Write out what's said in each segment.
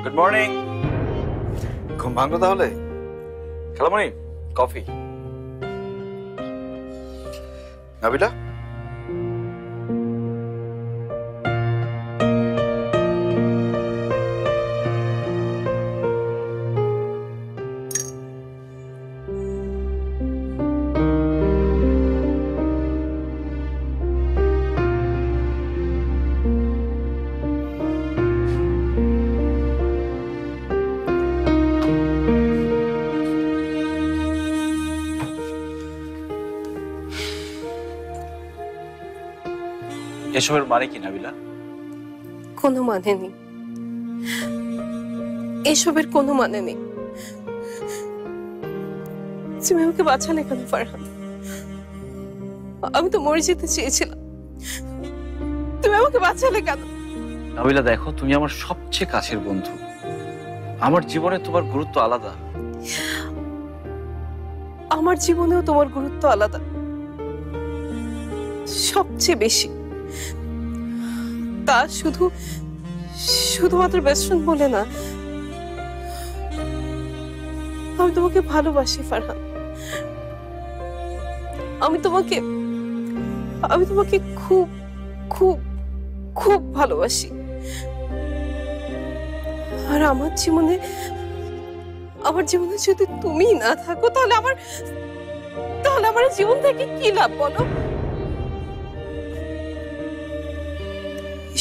Good morning. ঘুম ভাঙলো তাহলে? খালামণি, কফি। নাবিলা, এসবের মানে কি নাবিলা? কোনো মানে নেই, এসবের কোনো মানে নেই। তুমি আমাকে বাঁচালে কেন ফারহান? আমি তো মরে যেতে চেয়েছিলাম, তুমি আমাকে বাঁচালে কেন? নাবিলা দেখো, তুমি আমার সবচেয়ে কাছের বন্ধু। আমার জীবনে তোমার গুরুত্ব আলাদা। আমার জীবনেও তোমার গুরুত্ব আলাদা, সবচেয়ে বেশি। তা শুধুমাত্র বেস্ট ফ্রেন্ড বলে না, আমি তোমাকে ভালোবাসি ফারহান। আমি তোমাকে খুব খুব খুব ভালোবাসি। আর আমার জীবনে যদি তুমি না থাকো, তাহলে আমার জীবন থেকে কি লাভ বলো?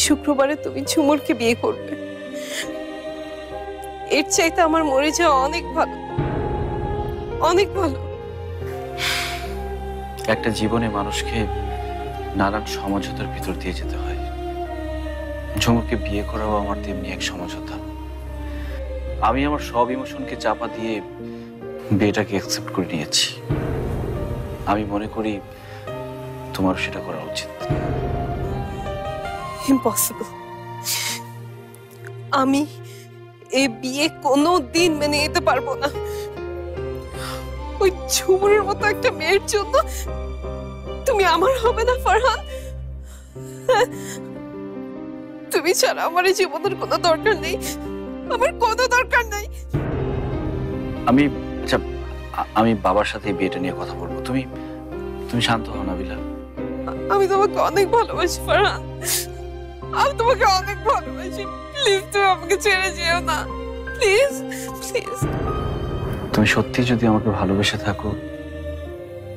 শুক্রবারে তুমি ঝুমুরকে বিয়ে করবে, এর চাইতে আমার মরে যাওয়া অনেক ভালো, অনেক ভালো। একটা জীবনে মানুষকে নানান সমঝোতার ভিতর দিয়ে যেতে হয়। ঝুমুরকে বিয়ে করাও আমার তেমনি এক সমঝোতা। আমি আমার সব ইমোশনকে চাপা দিয়ে বিয়েটাকে অ্যাকসেপ্ট করে নিয়েছি। আমি মনে করি তোমার সেটা করা উচিত। ইম্পসিবল। আমি এই বিয়ে কোনোদিন মেনে নিতে পারবো না। ওই ঝুমুরের মতো একটা মেয়ের জন্য তুমি আমার হবে না ফারহান। তুমি ছাড়া আমার এই জীবনের কোনো দরকার নেই, আমার কোনো দরকার নেই। আমি বাবার সাথে এই বিয়েটা নিয়ে কথা বলবো। তুমি শান্ত হও নাবিলা। আমি তোমাকে অনেক ভালোবাসি ফারহান, আমি তোমাকে অনেক ভালোবাসি। প্লিজ তুমি আমাকে ছেড়ে যেও না, প্লিজ প্লিজ। তুমি সত্যি যদি আমাকে ভালোবেসে থাকো,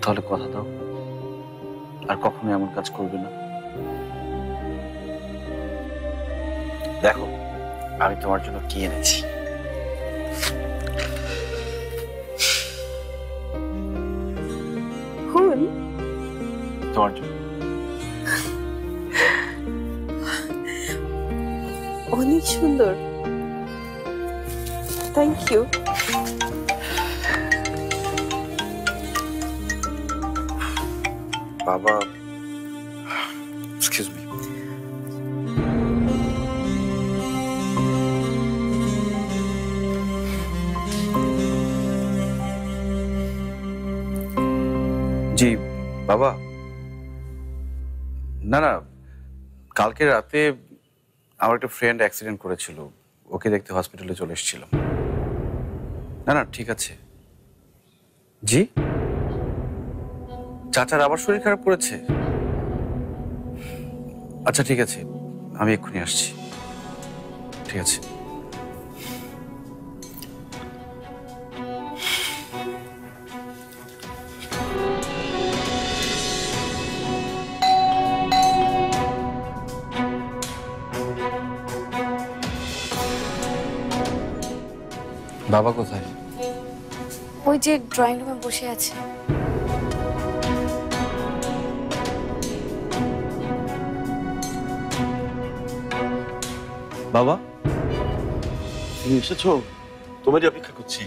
তাহলে কথা দাও আর কখনো এমন কাজ করবে না। দেখো আমি তোমার জন্য কি এনেছি। তোমার জন্য অনেক সুন্দর, থ্যাংক ইউ। বাবা, এক্সকিউজ মি। জি বাবা। না, কালকে রাতে আমার একটা ফ্রেন্ড অ্যাক্সিডেন্ট করেছিল, ওকে দেখতে হসপিটালে চলে এসেছিলাম। না ঠিক আছে। জি, চাচার আবার শরীর খারাপ করেছে? আচ্ছা ঠিক আছে, আমি এক্ষুনি আসছি। ঠিক আছে। বাবা কোথায়? ওই যে ড্রয়িং রুমে বসে আছে। বাবা, তুমি এসেছো? তোমারই অপেক্ষা করছি।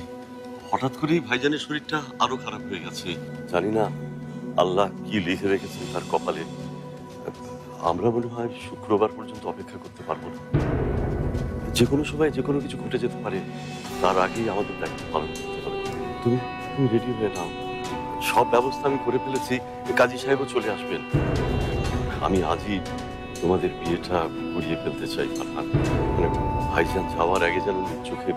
হঠাৎ করেই ভাইজানের শরীরটা আরো খারাপ হয়ে গেছে। জানি না আল্লাহ কি লিখে রেখেছেন তার কপালে। আমরা মনে হয় শুক্রবার পর্যন্ত অপেক্ষা করতে পারবো না। যে কোনো সময় যে কোনো কিছু ঘটে যেতে পারে, তার আগেই আমাদের দায়িত্ব পালন করতে হবে। তুমি রেডি হয়ে নাও, সব ব্যবস্থা আমি করে ফেলেছি। কাজী সাহেবও চলে আসবেন। আমি আজই তোমাদের বিয়েটা করিয়ে ফেলতে চাই ফারহান। মানে ভাইজান যাওয়ার আগে যেন নিজ চোখে